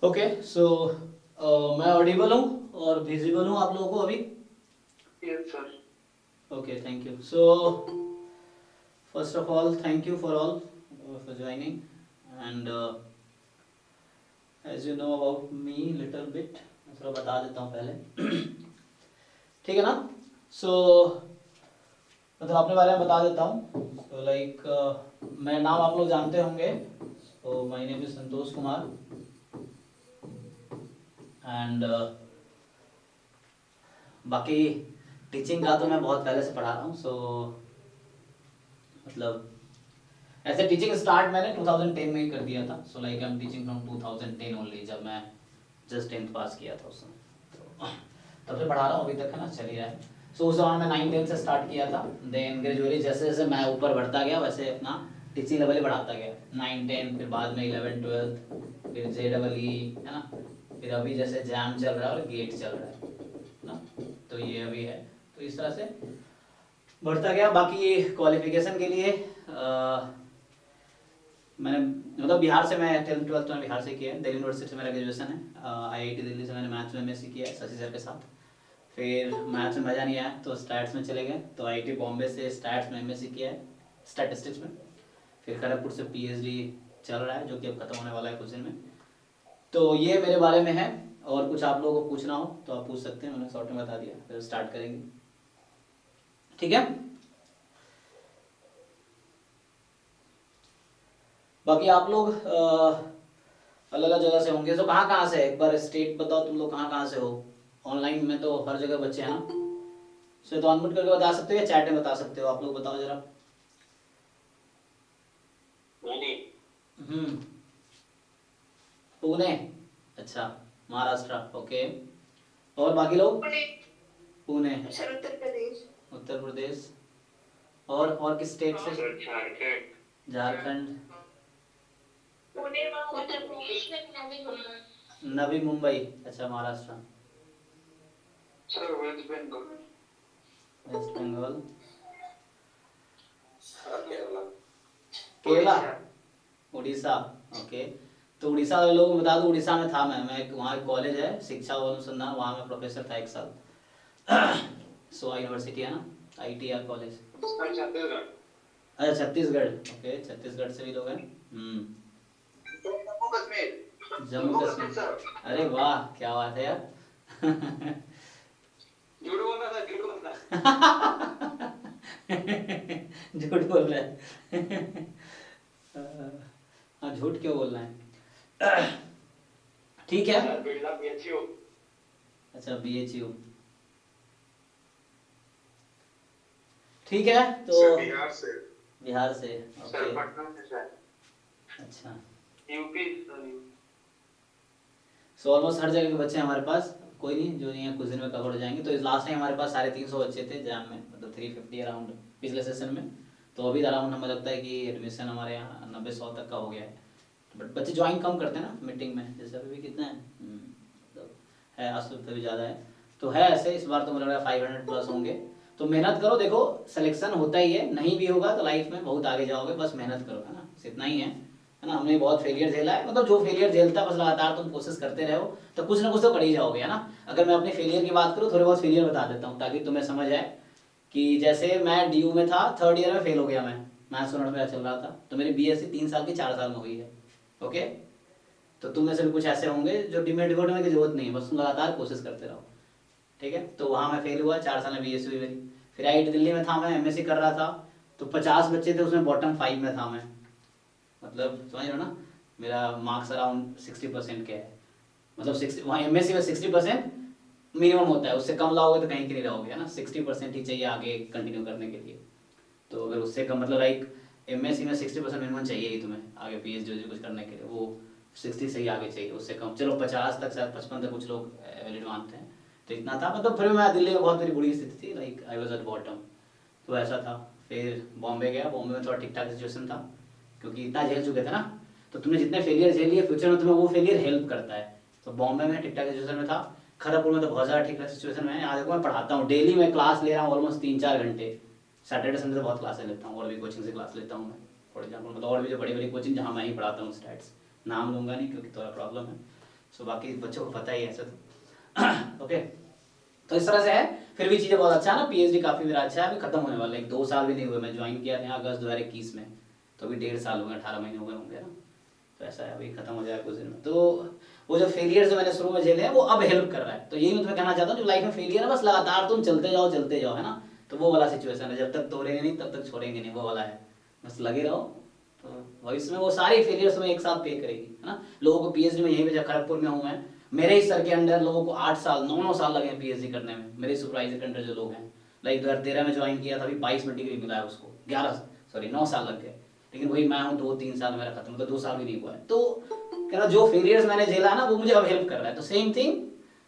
Okay so मैं Audible हूँ और विजिबल हूँ आप लोगों को अभी? Yes sir. Okay, thank you. So first of all thank you for all for joining and as you know about me little bit, मैं थोड़ा बता देता हूँ पहले. ठीक है ना? सो मतलब अपने बारे में बता देता हूँ. सो लाइक मेरा नाम आप लोग जानते होंगे. So my name is Santosh Kumar and बाकी टीचिंग का तो मैं बहुत पहले से पढ़ा रहा हूँ. सो मतलब ऐसे टीचिंग स्टार्ट मैंने 2010 में ही कर दिया था. So like I am teaching from 2010 only, जब मैं जस्ट 10th पास किया था उस समय. तो तब से पढ़ा रहा हूँ, अभी तक है ना, चल ही रहा है. सो उस दौरान मैं 9-10 से स्टार्ट किया था. देन ग्रेजुअली जैसे जैसे मैं ऊपर बढ़ता गया वैसे अपना टीचिंग लेवल ही बढ़ाता गया. 9-10, फिर बाद में 11-12, फिर JEE, है ना. फिर अभी जैसे जैम चल रहा है और गेट चल रहा है ना. तो ये अभी है. तो इस तरह से बढ़ता गया. बाकी क्वालिफिकेशन के लिए मैंने मतलब बिहार से, मैं 10th-12th मैंने बिहार से किया है. दिल्ली यूनिवर्सिटी से मेरा ग्रेजुएशन है. IIT दिल्ली से मैंने मैथ्स में MSc किया है शशि सर के साथ. फिर मैथ्स में मज़ा नहीं आया तो स्टैट्स में चले गए. तो IIT बॉम्बे से स्टैट्स में MSc किया है, स्टैटिस्टिक्स में. फिर खड़गपुर से PhD चल रहा है, जो कि अब खत्म होने वाला है कुछ दिन में. तो ये मेरे बारे में है. और कुछ आप लोगों को पूछना हो तो आप पूछ सकते हैं, मैंने शॉर्ट में बता दिया. फिर स्टार्ट करेंगे, ठीक है. बाकी आप लोग अलग अलग जगह से होंगे. तो कहाँ कहाँ से, एक बार स्टेट बताओ तुम लोग कहाँ कहाँ से हो. ऑनलाइन में तो हर जगह बच्चे हैं ना. सो तो अनम्यूट करके बता सकते हो या चैट में बता सकते हो. आप लोग बताओ जरा. पुणे। हम्म. पुणे. अच्छा, महाराष्ट्र. ओके. और बाकी लोग? पुणे। पुणे. सर उत्तर प्रदेश। उत्तर प्रदेश. और किस स्टेट से? सर झारखंड। झारखंड. पुणे उत्तर प्रदेश। नवी मुंबई. अच्छा, Maharashtra. Sir West Bengal. West Bengal. Kerala. Kerala. Orissa. Orissa. Okay. तो उड़ीसा वाले लोगों को बता दूं, उड़ीसा में था मैं वहाँ एक कॉलेज है शिक्षा व अनुसंधान, वहाँ मैं प्रोफेसर था 1 साल. सोआ यूनिवर्सिटी है ना, ITR कॉलेज. सर छत्तीसगढ़। अच्छा, छत्तीसगढ़. ओके, छत्तीसगढ़ से भी लोग हैं. हम्म. जम्मू कश्मीर। जम्मू जम्मू कश्मीर कश्मीर. सर। अरे वाह, क्या बात है यार. झूठ बोलना था, झूठ बोलना। झूठ बोल रहा है. हाँ, झूठ क्यों बोलना है. ठीक है. Sir Birla BHU। अच्छा, BHU. ठीक है. तो सर बिहार से। बिहार से. Sir okay. पटना से सर। अच्छा. UP sir. सो ऑलमोस्ट हर जगह के बच्चे हैं हमारे पास. कोई नहीं, जो नहीं है कुछ दिन में कवर हो जाएंगे. तो इस लास्ट टाइम हमारे पास 350 बच्चे थे जैम में, मतलब 350 अराउंड पिछले सेशन में. तो अभी अराउंड हमें लगता है कि एडमिशन हमारे यहाँ 90-100 तक का हो गया है. बट बच्चे ज्वाइन कम करते हैं ना मीटिंग में. जैसे अभी भी कितने हैं, मतलब है 80 पे भी ज़्यादा है. तो है ऐसे, इस बार तो मुझे लग रहा है 500+ होंगे. तो मेहनत करो. देखो, सिलेक्शन होता ही है, नहीं भी होगा तो लाइफ में बहुत आगे जाओगे. बस मेहनत करो, है ना, बस इतना ही है ना. हमने बहुत फेलियर झेला है. मतलब जो फेलियर झेलता है, बस लगातार तुम कोशिश करते रहो तो कुछ ना कुछ तो कर ही जाओगे, है ना. अगर मैं अपने फेलियर की बात करूँ, थोड़े बहुत फेलियर बता देता हूँ ताकि तुम्हें समझ आए. कि जैसे मैं DU में था, 3rd ईयर में फेल हो गया मैं. मैथ्स ऑनर्स मेरा चल रहा था. तो मेरी BSc 3 साल की 4 साल में हुई है. ओके. तो तुम में से भी कुछ ऐसे होंगे जो डिमेट होने की जरूरत नहीं है, बस तुम लगातार कोशिश करते रहो. ठीक है. तो वहाँ मैं फेल हुआ, 4 साल में BSc हुई मेरी. फिर IIT दिल्ली में था, मैं MSc कर रहा था. तो 50 बच्चे थे उसमें, बॉटम 5 में था मैं. मतलब समझ रहे हो ना, मेरा मार्क्स अराउंड 60% के है. मतलब 60, वहाँ MSc में 60% मिनिमम होता है. उससे कम लाओगे तो कहीं के नहीं रहोगे, है ना. 60% ही चाहिए आगे कंटिन्यू करने के लिए. तो अगर उससे कम, मतलब लाइक MSc में 60% मिनिमम चाहिए ही तुम्हें आगे PhD कुछ करने के लिए. वो 60 से ही आगे चाहिए, उससे कम. चलो 50 तक, शायद 55 तक कुछ लोग वैलिड मानते हैं. तो इतना था. मतलब फिर मैं दिल्ली में बहुत मेरी बुरी स्थिति थी, like I was at bottom. तो ऐसा था. फिर बॉम्बे गया. बॉम्बे में थोड़ा ठीक ठाक सिचुएशन था, क्योंकि इतना झेल चुके थे ना. तो तुमने जितने फेलियर झेल लिए, फ्यूचर में तुम्हें वो फेलियर हेल्प करता है. तो बॉम्बे में ठीक ठाक सिचुएशन में था. खड़गपुर में तो बहुत ज़्यादा ठीक ठाक सिचुएशन में है. यहाँ देखो, मैं पढ़ाता हूँ डेली, मैं क्लास ले रहा हूँ ऑलमोस्ट 3-4 घंटे. सैटरडे संडे तो बहुत क्लासेस लेता हूँ, और भी कोचिंग से क्लास लेता हूँ मैं. फॉर एग्जाम्पल, मतलब और भी जो बड़ी बड़ी कोचिंग जहाँ मैं ही पढ़ाता हूँ स्टैट्स. नाम लूँगा नहीं क्योंकि थोड़ा प्रॉब्लम है. सो बाकी बच्चों को पता ही है ऐसे तो ओके। तो इस तरह से है, फिर भी चीज़ें बहुत अच्छा है ना, पीएचडी काफ़ी मेरा अच्छा है, अभी खत्म होने वाला है, 2 साल भी नहीं हुए, मैं ज्वाइन किया था अगस्त 2021 में, तो अभी 1.5 साल हो गए, 18 महीने हो गए होंगे ना, तो ऐसा है, अभी खत्म हो जाएगा कुछ दिन में। तो वो जो फेलियर जो मैंने शुरू में झेले हैं वो अब हेल्प कर रहा है, तो यही मैं तुम्हें कहना चाहता हूँ, जो लाइफ में फेलियर है बस लगातार तुम चलते जाओ है ना, तो वो वाला सिचुएशन है, जब तक तोड़ेंगे नहीं तब तक छोड़ेंगे नहीं, वो वाला है, बस लगे रहो। तो भविष्य में वो सारी फेलियर्स में एक साथ पे करेगी, है ना। लोगों को पीएचडी में यहीं पे, जब खड़गपुर में हूँ मैं, मेरे ही सर के अंडर लोगों को 8 साल 9 साल लगे हैं पीएचडी करने में, मेरे सुपरवाइजर के अंडर जो लोग हैं, लाइक 2013 में ज्वाइन किया था, अभी 22 में डिग्री मिला है उसको, 9 साल लग गए, लेकिन वही मैं हूँ 2-3 साल मेरा खत्म, मतलब 2 साल भी नहीं हुआ है। तो कहना जो फेलियर्स मैंने झेला है ना वो मुझे अब हेल्प कर रहा है, तो सेम थिंग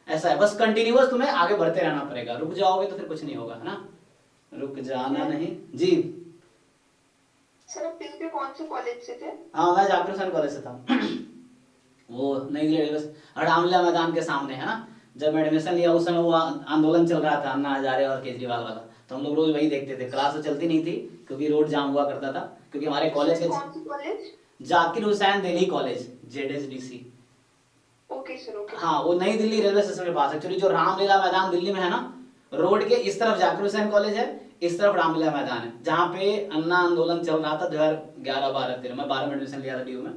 ऐसा है, बस कंटिन्यूअस तुम्हें आगे बढ़ते रहना पड़ेगा, रुक जाओगे तो फिर कुछ नहीं होगा, है ना, रुक जाना नहीं जी। सर आप पीयू के कौन से कॉलेज से थे? हाँ मैं जाकिर हुसैन कॉलेज से था वो नई दिल्ली हड़ामला मैदान के सामने, है ना। जब मैं एडमिशन लिया उस समय वो आंदोलन चल रहा था अन्ना हजारे और केजरीवाल वाला, तो हम लोग रोज वही देखते थे, क्लास तो चलती नहीं थी क्योंकि रोड जाम हुआ करता था, क्योंकि हमारे कॉलेज के कौन सी college? Zakir Hussain Delhi college, JSDC। Okay sir, okay. हाँ वो नई दिल्ली रेलवे स्टेशन के पास, एक्चुअली जो रामलीला मैदान दिल्ली में है ना, रोड के इस तरफ जाकिर हुसैन कॉलेज है, इस तरफ रामलीला मैदान है, जहाँ पे अन्ना आंदोलन चल रहा था 2011 12 13 में 12 में एडमिशन लिया था DU में,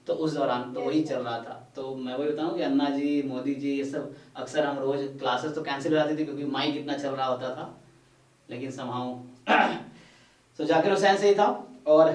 तो उस दौरान तो वही चल रहा था। तो मैं वही बताऊँ कि अन्ना जी, मोदी जी, ये सब अक्सर हम रोज क्लासेस तो कैंसिल हो जाती थी क्योंकि माइक इतना चल रहा होता था, लेकिन समहाउ तो जाकिर हुसैन से ही था। और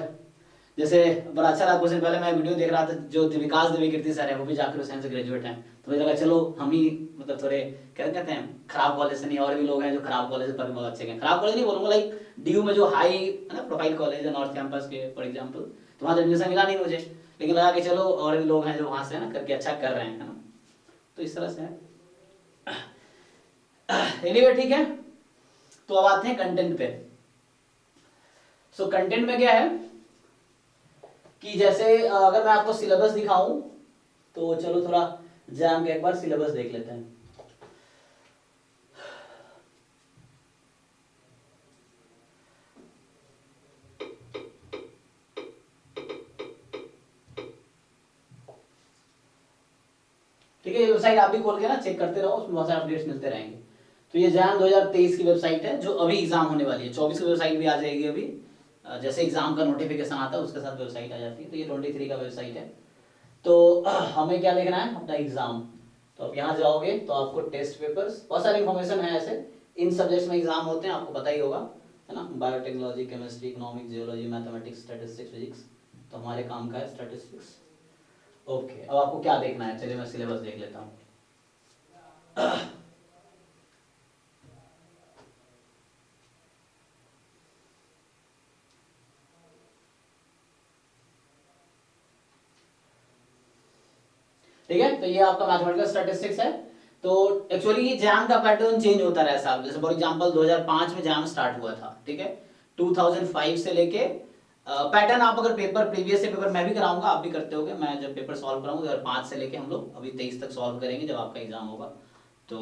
जैसे बड़ा अच्छा लगा, कुछ दिन पहले मैं वीडियो देख रहा था, जो विकास देवी कीर्ति सर है वो भी जाकिर हुसैन से ग्रेजुएट हैं, तो मुझे लगा चलो हम ही मतलब थोड़े क्या कहते हैं खराब कॉलेज से नहीं, और भी लोग हैं जो खराब कॉलेज पर भी बहुत अच्छे हैं, खराब कॉलेज नहीं बोलूँगा, लाइक DU में जो हाई है ना प्रोफाइल कॉलेज है नॉर्थ कैंपस के फॉर एग्जाम्पल, तो वहाँ एडमिशन मिला नहीं मुझे, लेकिन लगा कि चलो और भी लोग हैं जो वहाँ से है ना करके अच्छा कर रहे हैं, है ना, तो इस तरह से है। एनीवे ठीक है, तो अब आते हैं कंटेंट पे। सो कंटेंट में क्या है कि जैसे अगर मैं आपको सिलेबस दिखाऊं, तो चलो थोड़ा जैम के एक बार सिलेबस देख लेते हैं। ठीक है, ये वेबसाइट आप भी खोल के ना चेक करते रहो, उसमें बहुत सारे अपडेट्स मिलते रहेंगे। तो ये जैम 2023 की वेबसाइट है जो अभी एग्जाम होने वाली है, 24 की वेबसाइट भी आ जाएगी अभी, जैसे एग्जाम का नोटिफिकेशन आता है उसके साथ वेबसाइट आ जाती है, तो ये 23 का वेबसाइट है। तो हमें क्या देखना है, अपना एग्जाम, तो आप यहाँ जाओगे तो आपको टेस्ट पेपर्स, बहुत सारी इन्फॉर्मेशन है ऐसे, इन सब्जेक्ट्स में एग्जाम होते हैं, आपको पता ही होगा, है ना, biotechnology, chemistry, economics, geology, mathematics, statistics, physics, तो हमारे काम का है स्टैटिस्टिक्स। ओके, अब आपको क्या देखना है, चलिए मैं सिलेबस देख लेता हूँ। ठीक है, तो ये आपका मैथमेटिकल स्टैटिस्टिक्स है। तो एक्चुअली ये जैम का पैटर्न चेंज होता रहा है साल, जैसे फॉर एग्जांपल 2005 में जैम स्टार्ट हुआ था, ठीक है, 2005 से लेके पैटर्न आप अगर पेपर प्रीवियस से पेपर मैं भी कराऊंगा, आप भी करते होगे, मैं जब पेपर सॉल्व कराऊंगा 2005 से लेके हम लोग अभी 23 तक सॉल्व करेंगे जब आपका एग्जाम होगा। तो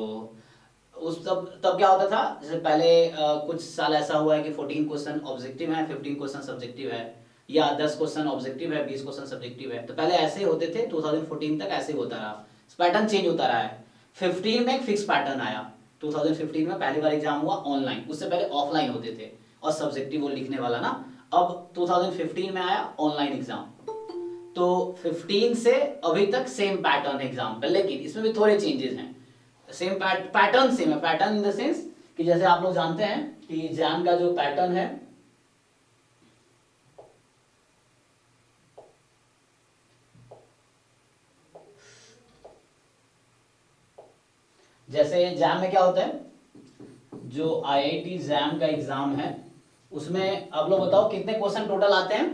उस तब क्या होता था, जैसे पहले कुछ साल ऐसा हुआ है कि 14 क्वेश्चन ऑब्जेक्टिव है, 15 क्वेश्चन सब्जेक्टिव है, या 10 क्वेश्चन ऑब्जेक्टिव है, 20 क्वेश्चन सब्जेक्टिव है, तो पहले ऐसे होते थे, 2014 तक ऐसे होता रहा, पैटर्न चेंज होता रहा है। 15 में एक फिक्स पैटर्न आया, 2015 में पहली बार एग्जाम हुआ ऑनलाइन, उससे पहले ऑफलाइन होते थे और सब्जेक्टिव वो लिखने वाला ना, अब 2015 में आया ऑनलाइन एग्जाम, तो 15 से अभी तक सेम पैटर्न एग्जाम, लेकिन इसमें भी थोड़े चेंजेस हैं, सेम पैटर्न सेम है, पैटर्न इन द सेंस कि जैसे आप लोग जानते हैं कि जैम का जो पैटर्न है, जैसे जैम में क्या होता है, जो IIT जैम का एग्जाम है उसमें आप लोग बताओ कितने क्वेश्चन टोटल आते हैं,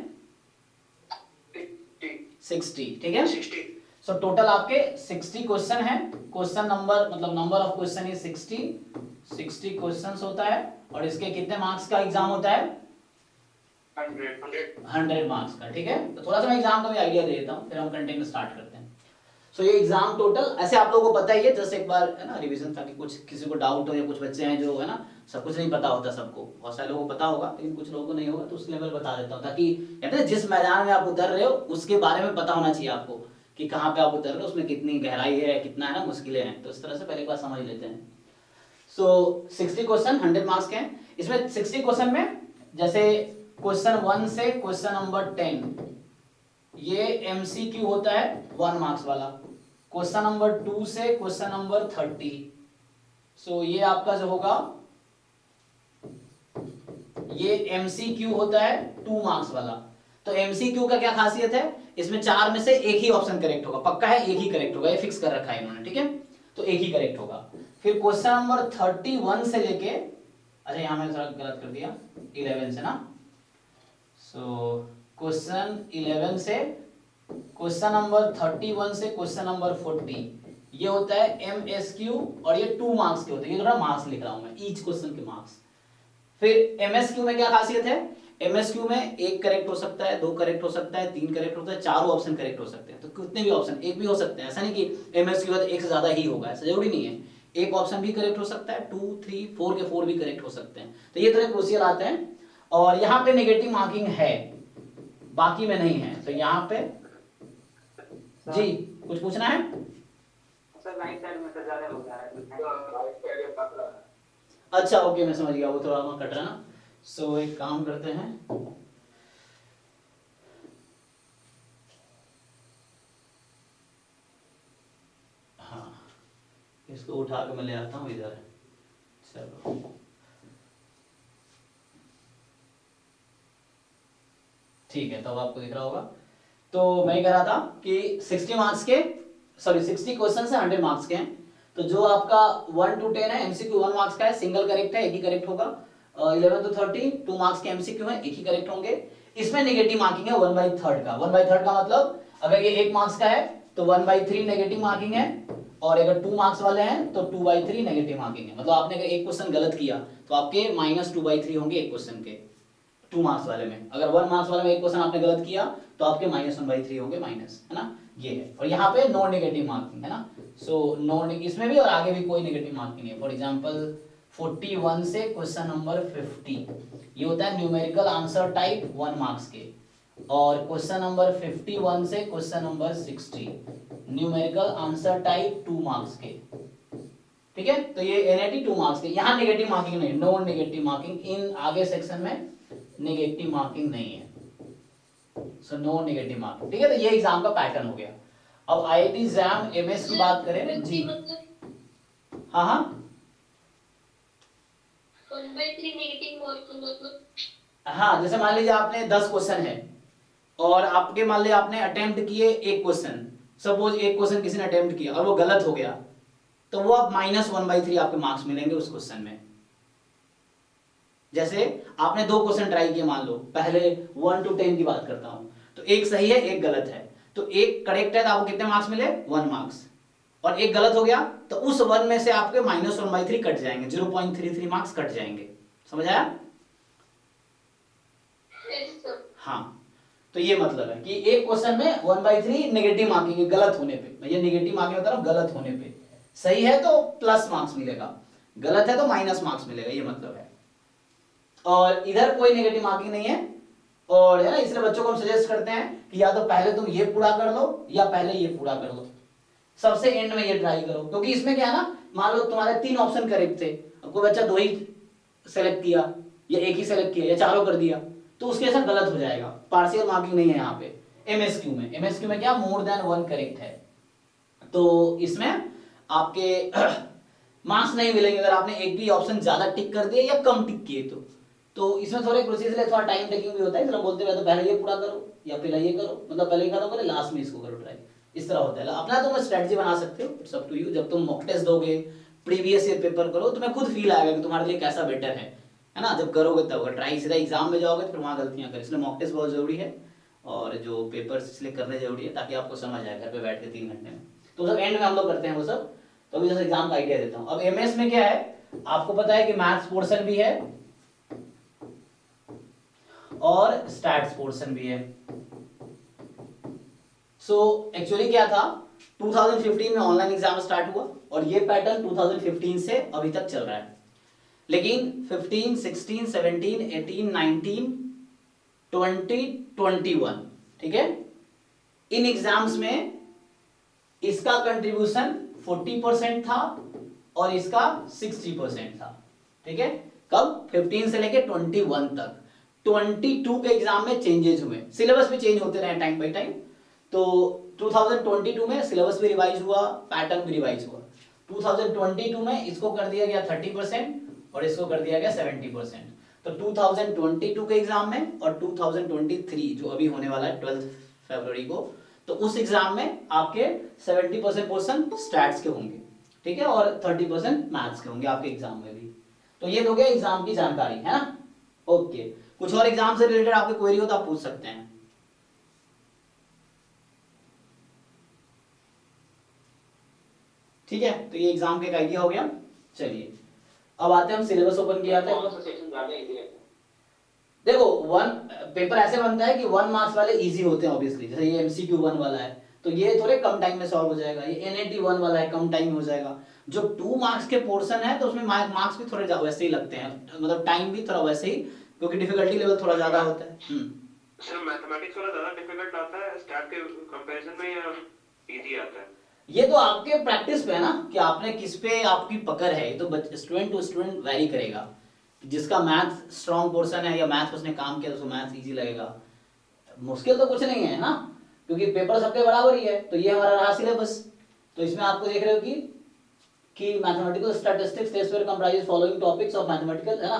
60, ठीक है, 60। सो टोटल आपके 60 क्वेश्चन है, क्वेश्चन नंबर मतलब number of question is 60 questions होता है, और इसके कितने मार्क्स का एग्जाम होता है, 100 मार्क्स का, ठीक है। तो थोड़ा सा मैं एग्जाम का भी आइडिया दे देता हूँ, फिर हम कंटेंट स्टार्ट करते हैं। सो ये एग्जाम टोटल ऐसे आप लोगों को पता ही है, जस्ट एक बार है ना रिवीजन, ताकि कुछ किसी को डाउट हो, या कुछ बच्चे हैं जो है ना सब कुछ नहीं पता होता, सबको बहुत सारे लोगों को पता होगा लेकिन कुछ लोगों को नहीं होगा, तो उस लेवल बता देता हूँ, ताकि कहते हैं जिस मैदान में आप उतर रहे हो उसके बारे में पता होना चाहिए आपको, कि कहाँ पे आप उतर रहे हो, उसमें कितनी गहराई है, कितना है ना मुश्किलें हैं। तो इस तरह से पहले एक बार समझ लेते हैं। सो 60 क्वेश्चन 100 मार्क्स के हैं। इसमें 60 क्वेश्चन में जैसे क्वेश्चन 1 से क्वेश्चन नंबर 10 ये एमसीक्यू होता है 1 मार्क्स वाला। क्वेश्चन नंबर 2 से क्वेश्चन नंबर 30 सो ये आपका जो होगा ये एमसीक्यू होता है 2 मार्क्स वाला। तो एमसीक्यू का क्या खासियत है, इसमें 4 में से एक ही ऑप्शन करेक्ट होगा, पक्का है एक ही करेक्ट होगा, ये फिक्स कर रखा है इन्होंने, ठीक है, तो एक ही करेक्ट होगा। फिर क्वेश्चन नंबर 31 से लेके, अच्छा यहां मैंने थोड़ा गलत कर दिया, 11 से ना, सो क्वेश्चन 11 से क्वेश्चन नंबर 31 से क्वेश्चन नंबर 40 ये होता है एमएसक्यू और ये 2 मार्क्स के होते हैं, ये थोड़ा मार्क्स लिख रहा हूं मैं, ईच क्वेश्चन के मार्क्स। फिर एमएसक्यू में क्या खासियत है, एमएसक्यू में एक करेक्ट हो सकता है, 2 करेक्ट हो सकता है, 3 करेक्ट होता है, 4 ऑप्शन करेक्ट हो सकते हैं। तो कितने भी ऑप्शन, एक भी हो सकते हैं, ऐसा नहीं कि एमएसक्यू है तो एक से ज्यादा ही होगा, ऐसा जरूरी नहीं है। एक ऑप्शन भी करेक्ट हो सकता है, 2 3 4 के 4 भी करेक्ट हो सकते हैं। तो ये थोड़े क्रूशियल आते हैं। और यहाँ पे नेगेटिव मार्किंग है, बाकी में नहीं है। तो यहाँ पे जी कुछ पूछना है? सर राइट साइड में सर ज्यादा हो रहा है, राइट साइड में पक रहा है। अच्छा ओके, मैं समझ गया, वो थोड़ा वहां कट रहा है ना। सो एक काम करते हैं, हाँ इसको उठा के मैं ले आता हूँ इधर। चलो ठीक है, तब आपको दिख रहा होगा। तो मैं कह रहा था कि 60 मार्क्स के, सॉरी 60 क्वेश्चन से 100 मार्क्स के हैं। तो जो आपका 1 to 10 है एमसीक्यू 1 मार्क्स का है, सिंगल करेक्ट है, एक ही करेक्ट होगा। 11 to 30 2 मार्क्स के एमसीक्यू है, एक ही करेक्ट होंगे। इसमें नेगेटिव मार्किंग है 1/3 का। 1/3 का मतलब अगर ये 1 मार्क्स का है तो 1/3 नेगेटिव मार्किंग है, और अगर 2 मार्क्स वाले हैं तो 2/3 नेगेटिव मार्किंग है। मतलब आपने अगर एक क्वेश्चन गलत किया तो आपके -2/3 होंगे एक क्वेश्चन के, 2 मार्क्स वाले में। अगर 1 मार्क्स वाले में एक क्वेश्चन आपने गलत किया तो आपके -1/3 होंगे, माइनस, है ना, ये है। और यहाँ पे नो नेगेटिव मार्किंग है ना, सो नो, इसमें भी और आगे भी कोई नेगेटिव मार्किंग नहीं है। फॉर एग्जांपल 41 से क्वेश्चन नंबर 50 ये होता है न्यूमेरिकल आंसर टाइप 1 मार्क्स के, और क्वेश्चन नंबर 51 से question number 60 numerical answer type 2 marks के, ठीक है। तो ये एनआईटी 2 मार्क्स के, यहाँ नेगेटिव मार्किंग नहीं, नो नेगेटिव मार्किंग, इन आगे सेक्शन में नेगेटिव मार्किंग नहीं है, सो नो नेगेटिव मार्किंग, ठीक है। तो ये एग्जाम का पैटर्न हो गया। अब आईआईटी जैम एमएस की बात करें जी, हाँ हाँ 1/3 नेगेटिव मार्किंग मतलब, हाँ, जैसे मान लीजिए आपने 10 क्वेश्चन है और आपके मान लीजिए आपने अटेम्प्ट किए एक क्वेश्चन, सपोज एक क्वेश्चन किसी ने अटेम्प्ट किया और वो गलत हो गया, तो वो आप -1/3 आपके मार्क्स मिलेंगे उस क्वेश्चन में। जैसे आपने 2 क्वेश्चन ट्राई किए, मान लो पहले 1 to 10 की बात करता हूं, तो एक सही है एक गलत है, तो एक करेक्ट है तो आपको कितने मार्क्स मिले 1 मार्क्स, और एक गलत हो गया तो उस 1 में से आपके -1/3 कट जाएंगे, 0.33 मार्क्स कट जाएंगे, समझ आया? हाँ, तो ये मतलब है कि एक क्वेश्चन में 1/3 नेगेटिव मार्किंग है गलत होने पे। मैं ये नेगेटिव मार्किंग बता रहा हूं, गलत होने पे। सही है तो प्लस मार्क्स मिलेगा, गलत है तो माइनस मार्क्स मिलेगा, ये मतलब है। और इधर कोई नेगेटिव मार्किंग नहीं है, और है ना, इसलिए बच्चों को हम सजेस्ट करते हैं कि या तो पहले तुम ये पूरा कर लो या पहले ये पूरा कर लो, सबसे एंड में ये ट्राई करो। क्योंकि इसमें क्या है ना, मान लो तुम्हारे 3 ऑप्शन करेक्ट थे, अब कोई बच्चा 2 ही सेलेक्ट किया या एक ही सेलेक्ट किया या चारों कर दिया, तो उसके साथ गलत हो जाएगा, पार्शियल मार्किंग नहीं है यहाँ पे। एमएसक्यू में क्या मोर देन 1 करेक्ट है, तो इसमें आपके मार्क्स नहीं मिलेंगे अगर आपने एक भी ऑप्शन ज्यादा टिक कर दिया या कम टिक किए तो इसमें थोड़े प्रोसीजर है, थोड़ा टाइम टेकिंग भी होता है, इसलिए हम बोलते हैं तो पहले ये पूरा करो या पहले ये करो, मतलब पहले ये खत्म करो लास्ट में इसको करो ट्राई, इस तरह होता है। अपना तुम स्ट्रेटजी बना सकते हो, इट्स अप टू यू। जब तुम मॉक टेस्ट दोगे, प्रीवियस ईयर पेपर करो, तुम्हें खुद फील आएगा कि तुम्हारे लिए कैसा बेटर है ना, जब करोगे तब। अगर ट्राई सीधा एग्जाम में जाओगे तो फिर वहाँ गलतियां करें, इसलिए मॉक टेस्ट बहुत जरूरी है, और जो पेपर्स इसलिए करने जरूरी है ताकि आपको समझ आए घर पे बैठ के 3 घंटे में। तो सब एंड में हम लोग करते हैं वो सब, तो अभी जैसे एग्जाम का आइडिया देता हूँ। अब एमएस में क्या है, आपको पता है कि मैथ्स पोर्शन भी है और स्टैट्स पोर्शन भी है। सो एक्चुअली क्या था, 2015 में ऑनलाइन एग्जाम स्टार्ट हुआ और ये पैटर्न 2015 से अभी तक चल रहा है, लेकिन 15, 16, 17, 18, 19, 20, 21, ठीक है, इन एग्जाम्स में इसका कंट्रीब्यूशन 40% था और इसका 60% था, ठीक है। कब? 15 से लेके 21 तक। 22 के एग्जाम में चेंजेस हुए, सिलेबस भी चेंज होते रहे टाइम बाई टाइम। तो 2022 में सिलेबस भी रिवाइज हुआ, पैटर्न भी रिवाइज हुआ। 2022 में इसको कर दिया गया 30% और इसको कर दिया गया 70%। तो 2022 के एग्जाम में और 2023 जो अभी होने वाला है 12 फरवरी को, तो उस एग्जाम में आपके 70% पोर्शन स्टैट्स के होंगे, ठीक है, और 30% मैथ्स के होंगे आपके एग्जाम में भी। तो ये हो गया एग्जाम की जानकारी, है ना। ओके, कुछ और एग्जाम से रिलेटेड आपकी क्वेरी हो तो आप पूछ सकते हैं। ठीक है, तो ये एग्जाम का एक आइडिया हो गया। चलिए अब आते हैं, हम सिलेबस ओपन किया था। कौन सा सेक्शन ज्यादा इजी रहता है? देखो वन पेपर ऐसे बनता है कि 1 मार्क्स वाले इजी होते हैं ऑब्वियसली, जैसे ये एमसीक्यू 1 वाला है तो ये थोड़े कम टाइम में सॉल्व हो जाएगा। ये एनएटी 1 वाला है, कम टाइम में हो जाएगा। जो 2 मार्क्स के पोर्शन है तो उसमें मार्क्स भी थोड़े वैसे ही लगते हैं, मतलब टाइम भी थोड़ा वैसे ही, क्योंकि डिफिकल्टी लेवल थोड़ा ज्यादा होता है। सर मैथमेटिक्स वाला ज्यादा डिफिकल्ट आता है स्टैट के कंपैरिजन में या इजी आता है? ये तो आपके प्रैक्टिस पे है ना, कि आपने किस पे आपकी पकड़ है। ये तो स्टूडेंट टू स्टूडेंट वेरी करेगा। जिसका मैथ स्ट्रॉन्ग पोर्शन है या मैथ उसने काम किया तो उसको मैथ इजी लगेगा। मुश्किल तो कुछ नहीं है ना, क्योंकि पेपर सबके बराबर ही है। तो ये हमारा रहा सिलेबस। तो इसमें आपको देख रहे हो कि mathematical statistics test paper comprises following topics of mathematical, है ना,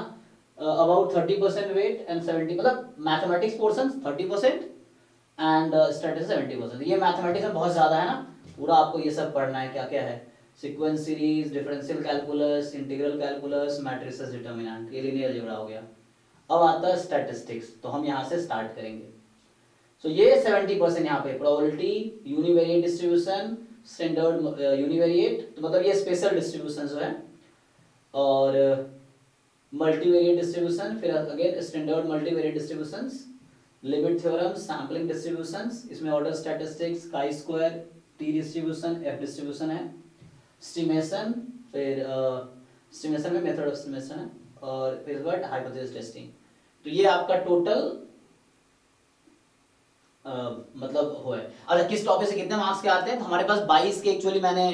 अबाउट 30% वेट एंड 70, मतलब मैथमेटिक्स पोर्शन 30% एंड स्टैटिस्टिक्स 70%। ये मैथमेटिक्स में बहुत ज्यादा है ना, पूरा आपको ये सब पढ़ना है। क्या क्या है? Sequence series, differential calculus, integral calculus, matrices determinant, ये लीनियर अलजेब्रा हो गया। अब आता है स्टैटिस्टिक्स, तो हम यहाँ से स्टार्ट करेंगे। सो ये 70% यहाँ पे probability, univariate distribution, standard univariate, तो मतलब ये स्पेशल डिस्ट्रीब्यूशन जो है, और मल्टीवेरिएट डिस्ट्रीब्यूशन, फिर again standard multivariate distributions, limit theorem, sampling distributions, इसमें order statistics, chi square, T distribution, F distribution है, स्टीमेशन, फिर स्टीमेशन में मेथड ऑफ स्टीमेशन है, और फिर वर्ड हाइपोथेसिस टेस्टिंग। तो ये आपका टोटल मतलब हो है। अच्छा, किस टॉपिक से कितने मार्क्स के आते हैं? तो हमारे पास 22 के एक्चुअली मैंने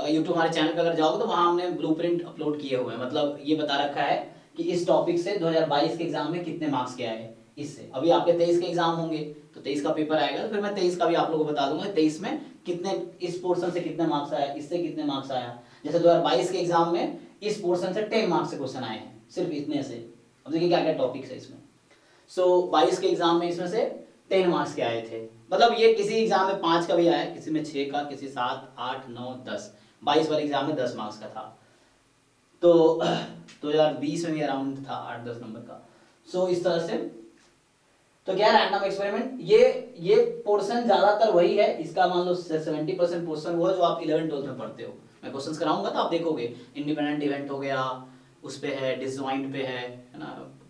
यूट्यूब हमारे चैनल पे अगर जाओगे तो वहां हमने ब्लूप्रिंट अपलोड किए हुए हैं, मतलब ये बता रखा है कि इस टॉपिक से 2022 के एग्जाम में कितने मार्क्स के आए। इससे अभी आपके 23 के एग्जाम होंगे तो 23 का पेपर आएगा, तो फिर मैं 23 का भी आप लोगों को बता दूंगा 23 में कितने, इस पोर्शन से कितने मार्क्स आया, इससे कितने मार्क्स आया। जैसे 2022 के एग्जाम में इस पोर्शन से 10 मार्क्स से क्वेश्चन आए हैं, सिर्फ इतने से। अब देखिए क्या क्या टॉपिक्स है इसमें। सो 22 के एग्जाम में इसमें से 10 मार्क्स के आए थे, मतलब ये किसी एग्जाम में 5 का भी आया, किसी में 6 का, किसी 7, 8, 9, 10। 22 वाले एग्जाम में 10 मार्क्स का था। तो 2020 में भी अराउंड था 8-10 नंबर का। सो इस तरह से। तो क्या रैंडम एक्सपेरिमेंट, ये पोर्शन ज्यादातर वही है। इसका मान लो 70% पोर्शन वो है जो आप 11th-12th में पढ़ते हो। मैं क्वेश्चंस कराऊंगा तो आप देखोगे, इंडिपेंडेंट इवेंट हो गया, उस पे है, डिसजॉइंट पे है ना,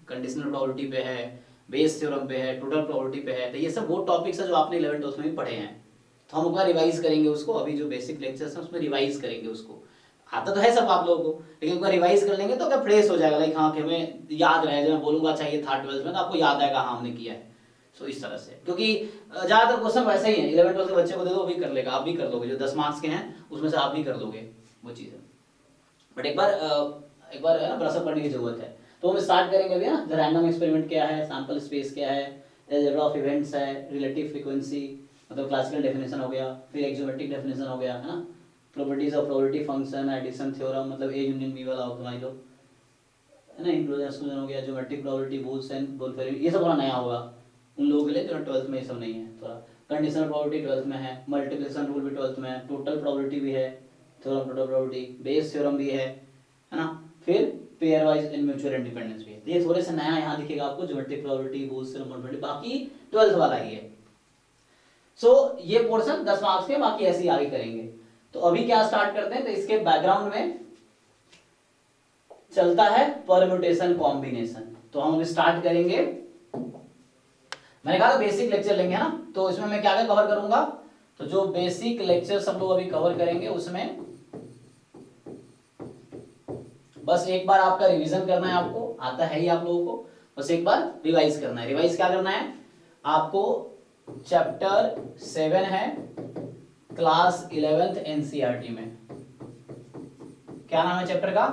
कंडीशनल प्रोबेबिलिटी पे है, बेस थ्योरम पे है, टोटल प्रोबेबिलिटी पे है। तो ये सब वो टॉपिक्स है जो आपने 11th-12th में भी पढ़े हैं। तो हम अपना रिवाइज करेंगे उसको, अभी जो बेसिक लेक्चर्स हैं उसमें रिवाइज करेंगे उसको। आता तो है सब आप लोगों को, लेकिन एक बार रिवाइज कर लेंगे तो क्या फ्रेश हो जाएगा, लाइक हाँ कि हमें याद रहे, जब मैं बोलूंगा चाहिए था 12th में तो आपको याद आएगा हाँ हमने किया है। सो इस तरह से, क्योंकि ज्यादातर क्वेश्चन वैसे ही है, 11th-12th के बच्चे को दे दो वो भी कर लेगा, आप भी कर लोगे। जो 10 मार्क्स के हैं उसमें से आप भी कर लोगे वो चीजें। बट एक बार है ना ब्रशअप करने की जरूरत है। तो हम स्टार्ट करेंगे अभी ना, रैंडम एक्सपेरिमेंट क्या है, सैंपल स्पेस क्या है, अलजेब्रा ऑफ इवेंट्स है, रिलेटिव फ्रीक्वेंसी मतलब क्लासिकल डेफिनेशन हो गया, फिर एक्सोमेट्रिक डेफिनेशन हो गया, है ना, properties of probability function, addition theorem मतलब ए यूनियन बी वाला समझ लो, है ना, इंक्लूजन एक्सक्लूजन हो गया, ज्योमेट्रिक प्रोबेबिलिटी, बोल्स एंड बोल्फेरी, ये सब थोड़ा नया होगा उन लोगों के लिए जो 12th में ये सब नहीं है। थोड़ा कंडीशनल प्रोबेबिलिटी 12th में है, मल्टीप्लिकेशन रूल भी 12th में है, टोटल प्रोबेबिलिटी भी है, theorem total probability, Bayes theorem भी है ना, फिर pair wise and mutual independence भी है। तो ये थोड़े से नया यहाँ दिखेगा आपको, ज्योमेट्रिक प्रोबेबिलिटी, बोल्स थ्योरम, प्रोबेबिलिटी, बाकी 12th वाला ही है। सो ये पोर्शन 10 मार्क्स के, बाकी ऐसे ही आगे करेंगे। तो अभी क्या स्टार्ट करते हैं, तो इसके बैकग्राउंड में चलता है परम्यूटेशन कॉम्बिनेशन। तो हम अभी स्टार्ट करेंगे, मैंने कहा बेसिक लेक्चर लेंगे ना, तो इसमें मैं क्या क्या कवर करूंगा, तो जो बेसिक लेक्चर सब लोग अभी कवर करेंगे उसमें बस एक बार आपका रिवीजन करना है, आपको आता है ही आप लोगों को, बस एक बार रिवाइज करना है। रिवाइज क्या करना है आपको, चैप्टर 7 है क्लास 11th एनसीईआरटी में। क्या नाम है चैप्टर का,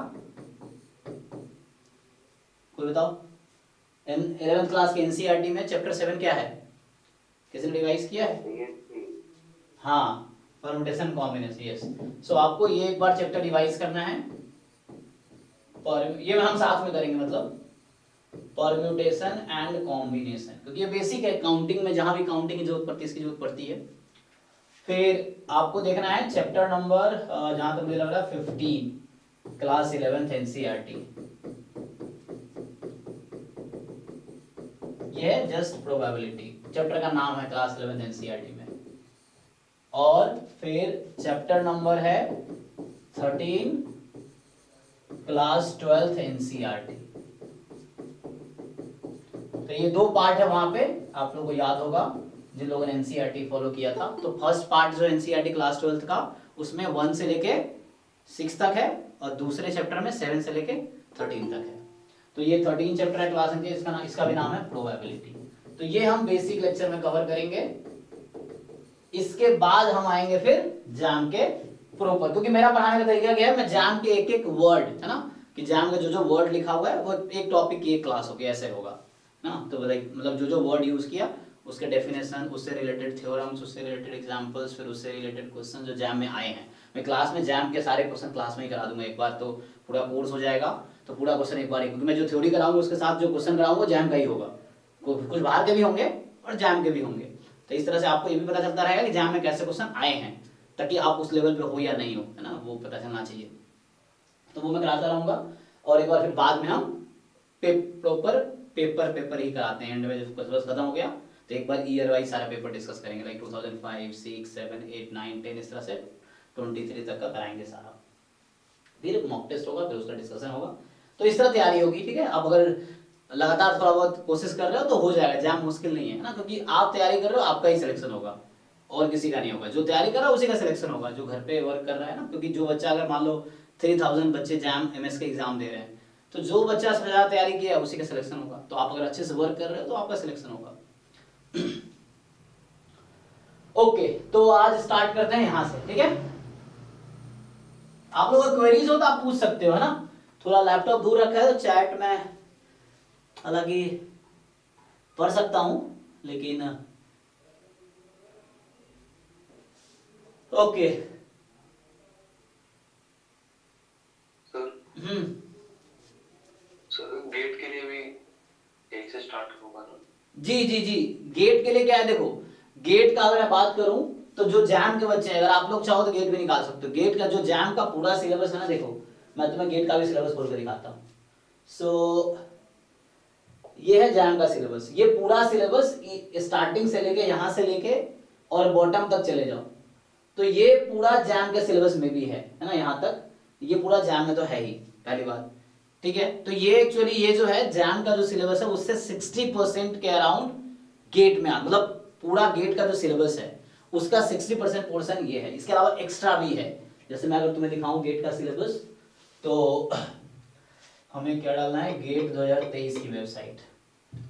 कोई बताओ। 11th क्लास के एनसीईआरटी में चैप्टर 7 क्या है, किसी ने रिवाइज किया है? हाँ, परम्यूटेशन कॉम्बिनेशन, यस। सो आपको ये एक बार चैप्टर रिवाइज करना है, और ये हम साथ में करेंगे, मतलब परम्यूटेशन एंड कॉम्बिनेशन, क्योंकि ये बेसिक है काउंटिंग में, जहां भी काउंटिंग की जरूरत पड़ती है इसकी जरूरत पड़ती है। फिर आपको देखना है चैप्टर नंबर जहां तक मुझे लग रहा है 15 क्लास 11th एनसीईआरटी, ये है जस्ट प्रोबेबिलिटी, चैप्टर का नाम है क्लास 11th एनसीईआरटी में। और फिर चैप्टर नंबर है 13 क्लास 12th एनसीईआरटी। तो ये दो पार्ट है, वहां पे आप लोगों को याद होगा जिन लोगों ने एनसीईआरटी फॉलो किया था। तो फर्स्ट पार्ट जो एनसीईआरटी क्लास 12th का, उसमें 1 से लेके 6 तक है, और दूसरे चैप्टर में 7 से लेके 13 तक है। तो ये 13 चैप्टर है क्लास के, इसका भी नाम है प्रोबेबिलिटी। तो ये हम बेसिक लेक्चर में कवर करेंगे। इसके बाद हम आएंगे फिर जैम के प्रॉपर, क्योंकि मेरा पढ़ाने का तरीका क्या है, मैं जैम के एक एक वर्ड है ना, कि जैम का जो जो वर्ड लिखा हुआ है वो एक टॉपिक की एक क्लास होगी, ऐसे होगा ना। तो मतलब जो जो वर्ड यूज किया उसके डेफिनेशन, उससे रिलेटेड थ्योरम्स, उससे रिलेटेड एग्जांपल्स, फिर उससे रिलेटेड क्वेश्चन जो जैम में आए हैं। मैं क्लास में जैम के सारे क्वेश्चन क्लास में ही करा दूंगा एक बार, तो पूरा कोर्स हो जाएगा। तो पूरा क्वेश्चन एक बार ही, क्योंकि मैं जो थ्योरी कराऊंगा उसके साथ जो क्वेश्चन कराऊंगा जैम का ही होगा, कुछ बाहर के भी होंगे और जैम के भी होंगे। तो इस तरह से आपको ये भी पता चलता रहेगा कि जैम में कैसे क्वेश्चन आए हैं, ताकि आप उस लेवल पे हो या नहीं हो, है ना, वो पता चलना चाहिए। तो वो मैं कराता रहूंगा, और एक बार फिर बाद में हम प्रॉपर पेपर ही कराते हैं। एंड में जब सिलेबस खत्म हो गया तो एक बार ईयर वाइज सारा पेपर डिस्कस करेंगे, लाइक 2005, 6, 7, 8, 9, 10, इस तरह से 23 तक का कराएंगे सारा। फिर मॉक टेस्ट होगा, फिर उसका डिस्कशन होगा। तो इस तरह तैयारी होगी, ठीक है। अब अगर लगातार थोड़ा बहुत कोशिश कर रहे हो तो हो जाएगा, जैम मुश्किल नहीं है ना, क्योंकि आप तैयारी कर रहे हो, आपका ही सिलेक्शन होगा और किसी का नहीं होगा। जो तैयारी कर रहा है उसी का सिलेक्शन होगा, जो घर पे वर्क कर रहा है ना। क्योंकि जो बच्चा, अगर मान लो 3000 बच्चे जैम एमएस के एग्जाम दे रहे हैं, तो जो बच्चा सबसे ज्यादा तैयारी किया उसी का सिलेक्शन होगा। तो आप अगर अच्छे से वर्क कर रहे हो तो आपका सिलेक्शन होगा। ओके, तो आज स्टार्ट करते हैं यहां से, ठीक है। आप लोगों को क्वेरीज हो तो आप पूछ सकते हो, है ना। थोड़ा लैपटॉप दूर रखा है तो चैट में हालांकि पढ़ सकता हूं, लेकिन ओके। सर गेट के लिए भी एक से स्टार्ट होगा ना? जी जी जी, गेट के लिए क्या है, देखो गेट का अगर मैं बात करूं तो जो जैम के बच्चे हैं, अगर आप लोग चाहो तो गेट भी निकाल सकते हो। गेट का जो जैम का पूरा सिलेबस है ना, देखो मैं तुम्हें गेट का भी सिलेबस खोल कर दिखाता हूं। सो ये है जैम का सिलेबस, ये पूरा सिलेबस स्टार्टिंग से लेके यहां से लेके और बॉटम तक चले जाओ, तो ये पूरा जैम के सिलेबस में भी है ना, यहां तक ये पूरा जैम में तो है ही, पहली बात, ठीक है। तो ये एक्चुअली ये जो है जैम का जो सिलेबस है उससे 60% के अराउंड गेट में मतलब पूरा गेट का जो सिलेबस है उसका 60% पोर्शन ये है। इसके अलावा एक्स्ट्रा भी है, जैसे मैं अगर तुम्हें दिखाऊं गेट का सिलेबस, तो हमें क्या डालना है, गेट 2023 की वेबसाइट।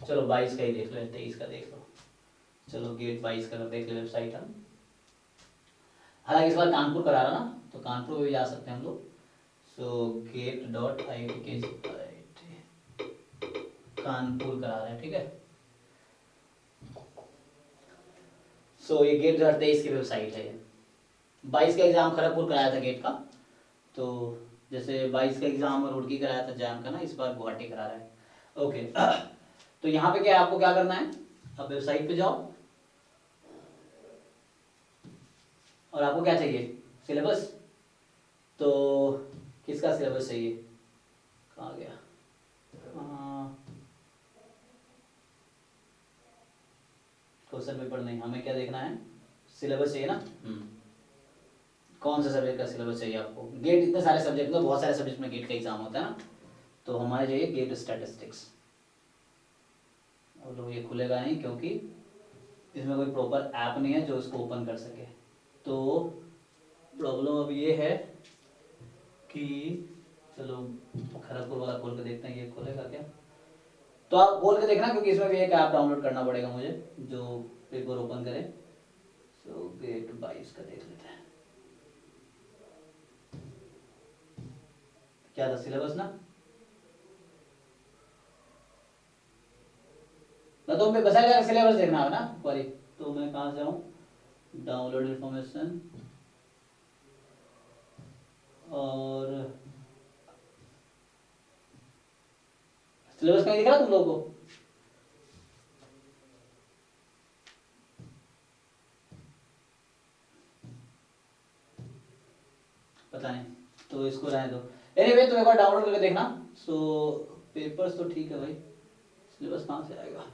चलो 22 का ही देख लो, 23 का देख लो। चलो गेट 22 का देख लो वेबसाइट हम। हालांकि इस बार कानपुर करा रहा ना, तो कानपुर में भी जा सकते हैं हम लोग। सो get.it कानपुर करा रहे हैं, ठीक है। सो ये गेट 2023 की वेबसाइट है। ये 22 का एग्जाम खड़गपुर कराया था गेट का, तो जैसे 22 का एग्जाम रुड़की कराया था जैम का ना, इस बार गुवाहाटी करा रहा है। ओके, तो यहाँ पे क्या है, आपको क्या करना है, अब वेबसाइट पे जाओ और आपको क्या चाहिए, सिलेबस। तो किसका सिलेबस चाहिए, कहाँ गया, क्वेश्चन पेपर नहीं, हमें क्या देखना है, सिलेबस चाहिए ना। कौन सा सब्जेक्ट का सिलेबस चाहिए आपको। गेट इतने सारे सब्जेक्ट में, बहुत सारे सब्जेक्ट में गेट का एग्जाम होता है ना, तो हमारे चाहिए गेट स्टैटिस्टिक्स। और ये खुलेगा नहीं क्योंकि इसमें कोई प्रॉपर ऐप नहीं है जो इसको ओपन कर सके। तो प्रॉब्लम अब ये है कि चलो खड़गपुर वाला खोल के देखते हैं, ये खोलेगा क्या। तो आप बोल के देखना, क्योंकि इसमें भी एक ऐप डाउनलोड करना पड़ेगा मुझे जो पेपर ओपन करे। सो गेट 22 का देख लेते हैं। क्या था सिलेबस ना, ना तो मैं बस क्या सिलेबस देखना है ना सॉरी। तो मैं कहाँ से आऊँ, डाउनलोड इन्फॉर्मेशन, और सिलेबस कहीं दिख रहा तुम लोगों को? पता नहीं, तो इसको रहने दो। एनीवे तुम एक बार डाउनलोड करके देखना। सो पेपर्स तो ठीक है भाई, सिलेबस कहाँ से आएगा?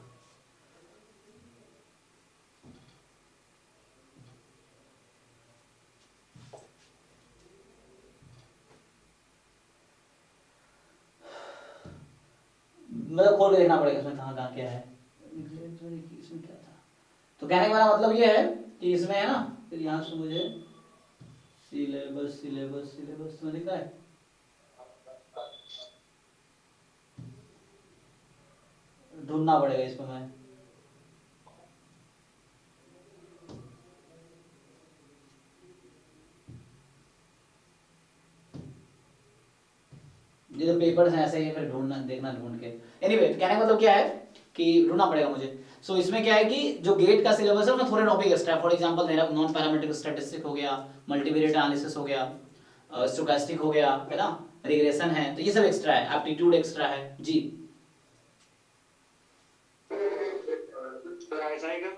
मतलब खोल के देखना पड़ेगा इसमें कहाँ कहाँ क्या है। इसमें क्या था, तो कहने का मेरा मतलब ये है कि इसमें है ना, फिर यहाँ से मुझे सिलेबस सिलेबस सिलेबस तो लिखा है, ढूंढना पड़ेगा इसमें मैं। ये जो पेपर्स हैं ऐसे ही है, फिर ढूंढना देखना ढूंढ के। एनीवे कहने का मतलब क्या है कि ढूंढना पड़ेगा मुझे। सो इसमें क्या है कि जो गेट का सिलेबस है उसमें थोड़े टॉपिक एक्स्ट्रा है। फॉर एग्जांपल मेरा नॉन पैरामीट्रिक स्टैटिस्टिक हो गया, मल्टीवेरिएट एनालिसिस हो गया, स्टोकेस्टिक हो गया, है ना, रिग्रेशन है, तो ये सब एक्स्ट्रा है, एप्टीट्यूड एक्स्ट्रा है जी। तो ऐसा ही का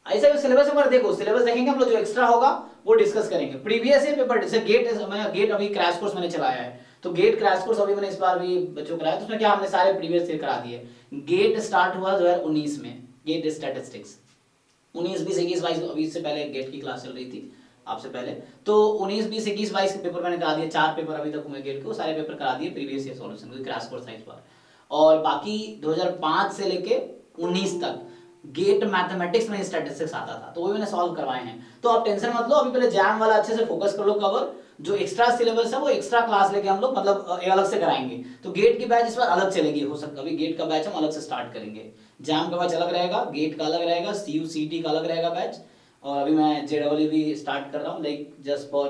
ऐसा भी सिलेबस एक बार देखो, सिलेबस देखेंगे हम लोग, जो एक्स्ट्रा होगा वो डिस्कस करेंगे। प्रीवियस ईयर पेपर जैसे गेट अभी क्रैश कोर्स मैंने चलाया है, तो गेट क्रैश कोर्स अभी मैंने इस बार भी बच्चों को कराया, तो उसमें क्या हमने सारे प्रीवियस ईयर करा दिए। गेट स्टार्ट हुआ 2019 में, गेट स्टैटिस्टिक्स 19 20 21 22, अभी इससे पहले गेट की क्लास चल रही थी आपसे पहले, तो 19 20 21 22 के पेपर मैंने करा दिए। 4 पेपर अभी तक हुए गेट के, वो सारे पेपर करा दिए प्रीवियस ईयर सॉल्यूशन, क्योंकि क्रैश कोर्स था इस बार। और बाकी 2005 से लेके 19 तक गेट मैथमेटिक्स में स्टैटिस्टिक्स आता था, तो वो मैंने सॉल्व करवाए हैं। तो आप टेंशन मत लो, अभी पहले जैम वाला अच्छे से फोकस कर लो कवर। जो एक्स्ट्रा सिलेबस है वो एक्स्ट्रा क्लास लेके हम लोग मतलब अलग से कराएंगे। तो गेट की बैच इस बार अलग चलेगी, हो सकता है अभी गेट का बैच हम अलग से स्टार्ट करेंगे। जैम का बैच अलग रहेगा, गेट का अलग रहेगा, सीयू सीटी का अलग रहेगा बैच। और अभी मैं जेडब्ल्यू भी स्टार्ट कर रहा हूँ, लाइक जस्ट फॉर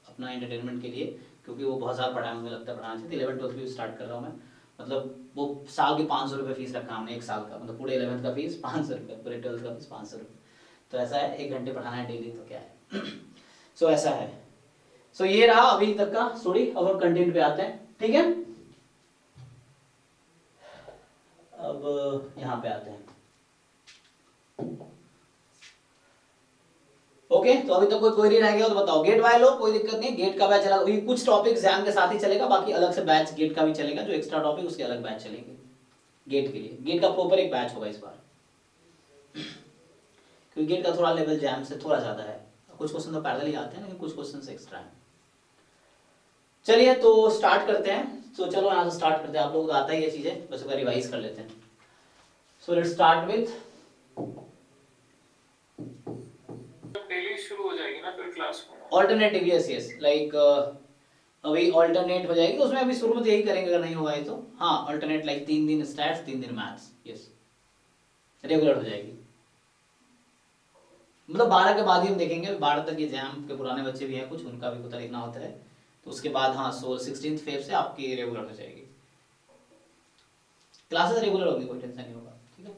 अपना एंटरटेनमेंट के लिए, क्योंकि वो बहुत ज़्यादा पढ़ाया, मुझे लगता है पढ़ाना चाहिए। 11 12 भी स्टार्ट कर रहा हूँ मैं, मतलब वो साल की 500 रुपये फीस रखा हमने, एक साल का, मतलब पूरे 11th का फीस 500 रुपये, पूरे 12th का फीस 500 रुपये। तो ऐसा है, 1 घंटे पढ़ाना है डेली, तो क्या है। सो ऐसा है। सो ये रहा अभी तक का स्टोरी। अब हम कंटेंट पे आते हैं, ठीक है। अब यहाँ पे आते हैं। ओके, तो अभी तक कोई क्वेरी रह गया तो बताओ। गेट वाले लोग कोई दिक्कत नहीं, गेट का बैच अलग, अभी कुछ टॉपिक एग्जाम के साथ ही चलेगा, बाकी अलग से बैच गेट का भी चलेगा, जो एक्स्ट्रा टॉपिक उसके अलग बैच चलेंगे गेट के लिए। गेट का प्रॉपर एक बैच होगा इस बार, क्योंकि गेट का थोड़ा लेवल जैम से थोड़ा ज्यादा है। कुछ क्वेश्चन तो पैरेलल ही आते हैं, लेकिन कुछ क्वेश्चन एक्स्ट्रा हैं। चलिए तो स्टार्ट करते हैं। तो चलो यहाँ से स्टार्ट करते हैं, आप लोगों को आता ही ये चीजें, बस एक बार रिवाइज कर लेते हैं। So let's start with, daily शुरू हो जाएगी ना फिर क्लास में। ऑल्टरनेटिव, यस यस, लाइक अभी ऑल्टरनेट हो जाएगी, तो उसमें अभी शुरू में तो यही करेंगे, अगर नहीं हुआ है तो हाँ ऑल्टरनेट, लाइक 3 दिन स्टैट्स 3 दिन मैथ्स, यस रेगुलर हो जाएगी। मतलब 12 के बाद ही हम देखेंगे, 12 तक ये जैम के पुराने बच्चे भी हैं कुछ, उनका भी कुछ लिखना होता है, तो उसके बाद हाँ 16 फेब से आपकी रेगुलर हो जाएगी, क्लासेस रेगुलर होगी, कोई टेंशन नहीं होगा, ठीक है।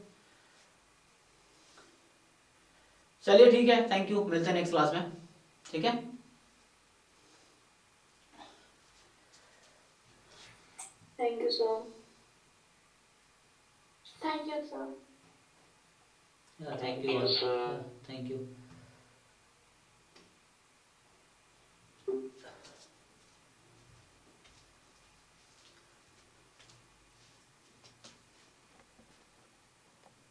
चलिए ठीक है, थैंक यू, मिलते हैं नेक्स्ट क्लास में, ठीक है। Thank you, sir. Thank you, sir. Thank you, thank you.